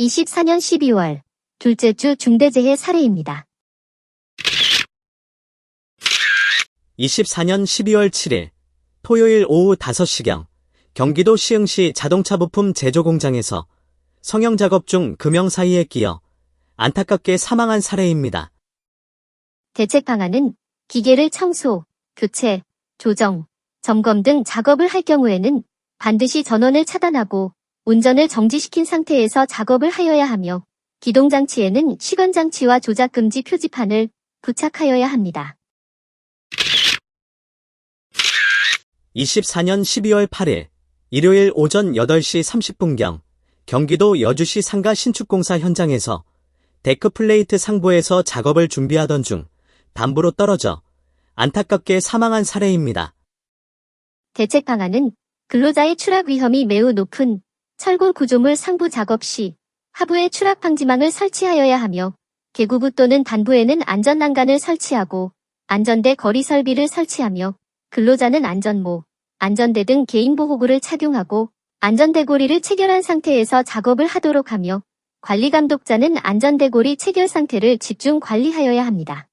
24년 12월 둘째 주 중대재해 사례입니다. 24년 12월 7일 토요일 오후 5시경 경기도 시흥시 자동차 부품 제조 공장에서 성형 작업 중 금형 사이에 끼어 안타깝게 사망한 사례입니다. 대책 방안은 기계를 청소, 교체, 조정, 점검 등 작업을 할 경우에는 반드시 전원을 차단하고 운전을 정지시킨 상태에서 작업을 하여야 하며 기동장치에는 시건장치와 조작금지 표지판을 부착하여야 합니다. 24년 12월 8일 일요일 오전 8시 30분경 경기도 여주시 상가 신축공사 현장에서 데크 플레이트 상부에서 작업을 준비하던 중 담부로 떨어져 안타깝게 사망한 사례입니다. 대책 방안은 근로자의 추락 위험이 매우 높은 철골 구조물 상부 작업 시 하부에 추락 방지망을 설치하여야 하며 개구부 또는 단부에는 안전난간을 설치하고 안전대 거리 설비를 설치하며 근로자는 안전모, 안전대 등 개인보호구를 착용하고 안전대고리를 체결한 상태에서 작업을 하도록 하며 관리감독자는 안전대고리 체결 상태를 집중 관리하여야 합니다.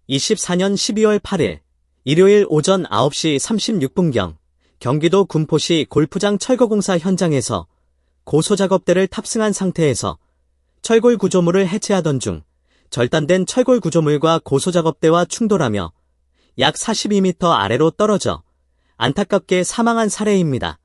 24년 12월 8일 일요일 오전 9시 36분경 경기도 군포시 골프장 철거공사 현장에서 고소작업대를 탑승한 상태에서 철골 구조물을 해체하던 중 절단된 철골 구조물과 고소작업대와 충돌하며 약 42m 아래로 떨어져 안타깝게 사망한 사례입니다.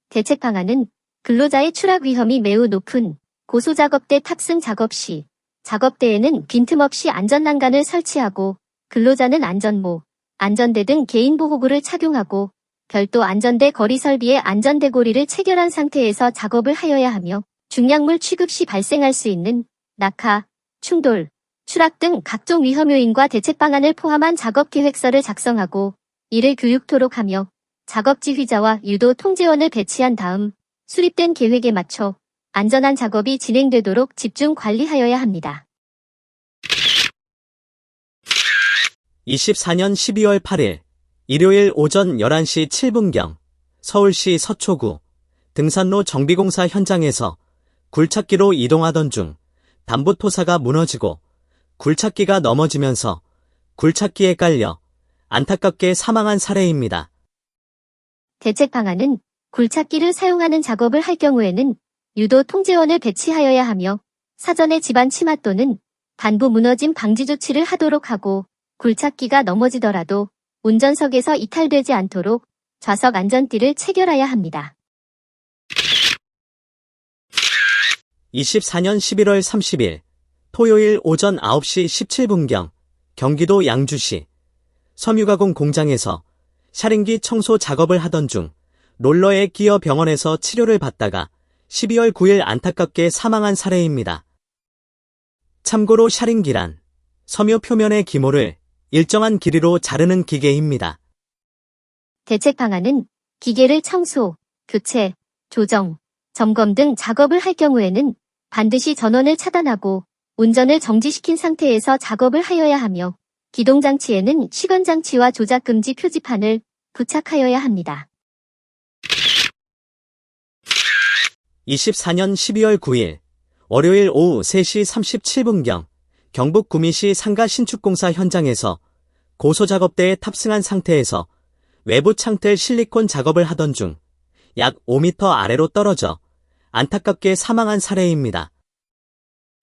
대책 방안은 근로자의 추락 위험이 매우 높은 고소작업대 탑승 작업 시 작업대에는 빈틈없이 안전난간을 설치하고 근로자는 안전모, 안전대 등 개인보호구를 착용하고 별도 안전대 거리 설비에 안전대고리를 체결한 상태에서 작업을 하여야 하며 중량물 취급 시 발생할 수 있는 낙하, 충돌, 추락 등 각종 위험 요인과 대책 방안을 포함한 작업 계획서를 작성하고 이를 교육토록 하며 작업 지휘자와 유도 통제원을 배치한 다음 수립된 계획에 맞춰 안전한 작업이 진행되도록 집중 관리하여야 합니다. 24년 12월 8일 일요일 오전 11시 7분경 서울시 서초구 등산로 정비공사 현장에서 굴착기로 이동하던 중 담부토사가 무너지고 굴착기가 넘어지면서 굴착기에 깔려 안타깝게 사망한 사례입니다. 대책 방안은 굴착기를 사용하는 작업을 할 경우에는 유도 통제원을 배치하여야 하며 사전에 집안 치마 또는 단부 무너짐 방지 조치를 하도록 하고 굴착기가 넘어지더라도 운전석에서 이탈되지 않도록 좌석 안전띠를 체결해야 합니다. 24년 11월 30일 토요일 오전 9시 17분경 경기도 양주시 섬유가공 공장에서 샤링기 청소 작업을 하던 중 롤러에 끼어 병원에서 치료를 받다가 12월 9일 안타깝게 사망한 사례입니다. 참고로 샤링기란 섬유 표면의 기모를 일정한 길이로 자르는 기계입니다. 대책 방안은 기계를 청소, 교체, 조정, 점검 등 작업을 할 경우에는 반드시 전원을 차단하고 운전을 정지시킨 상태에서 작업을 하여야 하며 기동장치에는 시건장치와 조작금지 표지판을 부착하여야 합니다. 24년 12월 9일 월요일 오후 3시 37분경 경북 구미시 상가 신축공사 현장에서 고소작업대에 탑승한 상태에서 외부 창틀 실리콘 작업을 하던 중 약 5m 아래로 떨어져 안타깝게 사망한 사례입니다.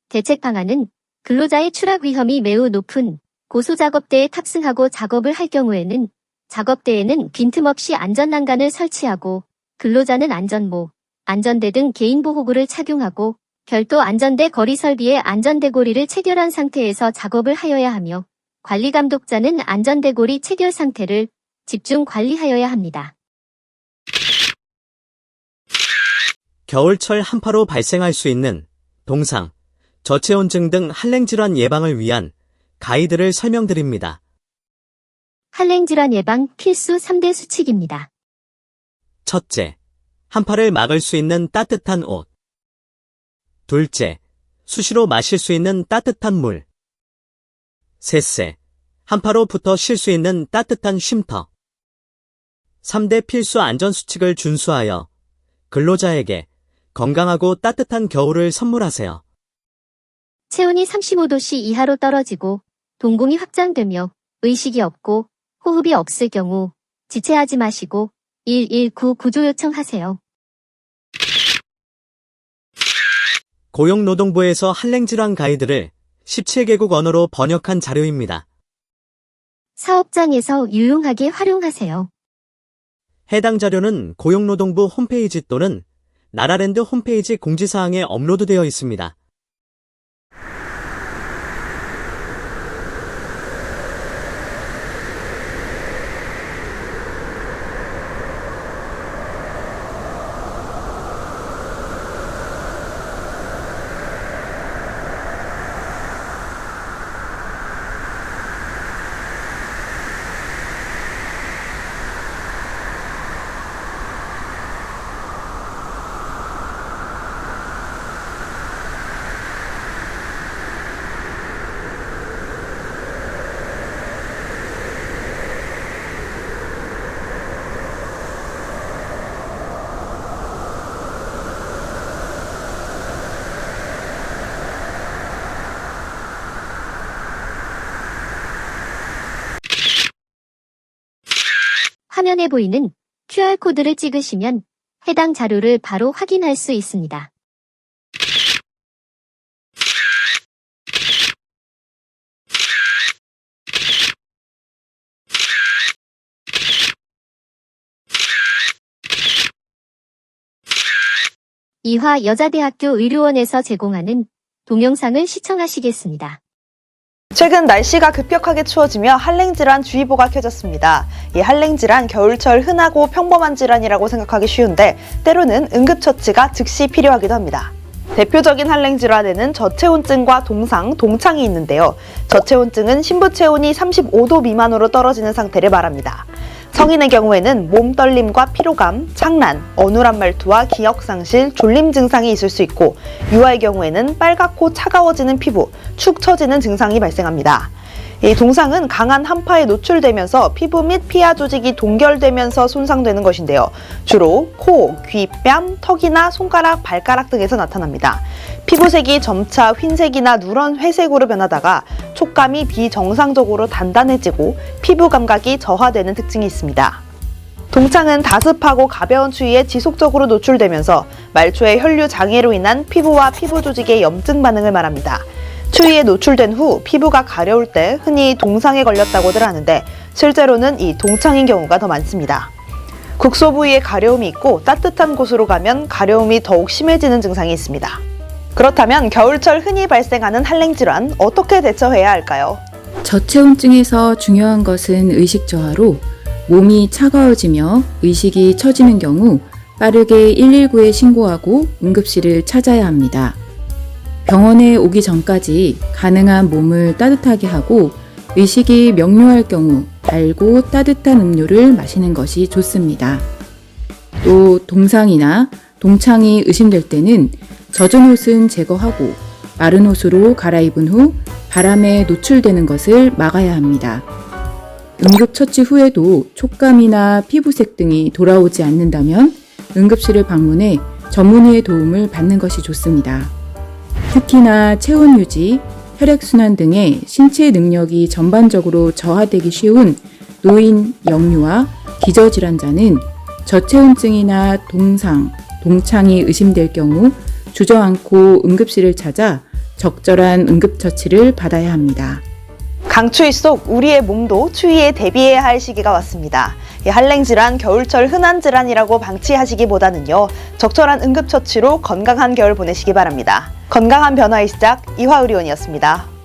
대책 방안은 근로자의 추락 위험이 매우 높은 고소작업대에 탑승하고 작업을 할 경우에는 작업대에는 빈틈없이 안전난간을 설치하고 근로자는 안전모, 안전대 등 개인보호구를 착용하고 별도 안전대 거리 설비에 안전대고리를 체결한 상태에서 작업을 하여야 하며 관리감독자는 안전대고리 체결 상태를 집중 관리하여야 합니다. 겨울철 한파로 발생할 수 있는 동상, 저체온증 등 한랭질환 예방을 위한 가이드를 설명드립니다. 한랭질환 예방 필수 3대 수칙입니다. 첫째, 한파를 막을 수 있는 따뜻한 옷. 둘째, 수시로 마실 수 있는 따뜻한 물. 셋째, 한파로부터 쉴 수 있는 따뜻한 쉼터. 3대 필수 안전수칙을 준수하여 근로자에게 건강하고 따뜻한 겨울을 선물하세요. 체온이 35도씨 이하로 떨어지고 동공이 확장되며 의식이 없고 호흡이 없을 경우 지체하지 마시고 119 구조 요청하세요. 고용노동부에서 한랭질환 가이드를 17개국 언어로 번역한 자료입니다. 사업장에서 유용하게 활용하세요. 해당 자료는 고용노동부 홈페이지 또는 나라랜드 홈페이지 공지사항에 업로드되어 있습니다. 화면에 보이는 QR코드를 찍으시면 해당 자료를 바로 확인할 수 있습니다. 이화 여자대학교 의료원에서 제공하는 동영상을 시청하시겠습니다. 최근 날씨가 급격하게 추워지며 한랭질환 주의보가 켜졌습니다. 이 한랭질환 겨울철 흔하고 평범한 질환이라고 생각하기 쉬운데 때로는 응급처치가 즉시 필요하기도 합니다. 대표적인 한랭질환에는 저체온증과 동상, 동창이 있는데요. 저체온증은 신부체온이 35도 미만으로 떨어지는 상태를 말합니다. 성인의 경우에는 몸 떨림과 피로감, 창란, 어눌한 말투와 기억상실, 졸림 증상이 있을 수 있고 유아의 경우에는 빨갛고 차가워지는 피부, 축 처지는 증상이 발생합니다. 이 동상은 강한 한파에 노출되면서 피부 및 피하 조직이 동결되면서 손상되는 것인데요. 주로 코, 귀, 뺨, 턱이나 손가락, 발가락 등에서 나타납니다. 피부색이 점차 흰색이나 누런 회색으로 변하다가 촉감이 비정상적으로 단단해지고 피부 감각이 저하되는 특징이 있습니다. 동창은 다습하고 가벼운 추위에 지속적으로 노출되면서 말초의 혈류 장애로 인한 피부와 피부 조직의 염증 반응을 말합니다. 추위에 노출된 후 피부가 가려울 때 흔히 동상에 걸렸다고들 하는데 실제로는 이 동창인 경우가 더 많습니다. 국소 부위에 가려움이 있고 따뜻한 곳으로 가면 가려움이 더욱 심해지는 증상이 있습니다. 그렇다면 겨울철 흔히 발생하는 한랭질환 어떻게 대처해야 할까요? 저체온증에서 중요한 것은 의식 저하로 몸이 차가워지며 의식이 처지는 경우 빠르게 119에 신고하고 응급실을 찾아야 합니다. 병원에 오기 전까지 가능한 몸을 따뜻하게 하고 의식이 명료할 경우 달고 따뜻한 음료를 마시는 것이 좋습니다. 또 동상이나 동창이 의심될 때는 젖은 옷은 제거하고 마른 옷으로 갈아입은 후 바람에 노출되는 것을 막아야 합니다. 응급처치 후에도 촉감이나 피부색 등이 돌아오지 않는다면 응급실을 방문해 전문의의 도움을 받는 것이 좋습니다. 특히나 체온 유지, 혈액순환 등의 신체 능력이 전반적으로 저하되기 쉬운 노인, 영유아, 기저질환자는 저체온증이나 동상, 동창이 의심될 경우 주저앉고 응급실을 찾아 적절한 응급처치를 받아야 합니다. 강추위 속 우리의 몸도 추위에 대비해야 할 시기가 왔습니다. 이 한랭질환 겨울철 흔한 질환이라고 방치하시기보다는요. 적절한 응급처치로 건강한 겨울 보내시기 바랍니다. 건강한 변화의 시작 이화의료원이었습니다.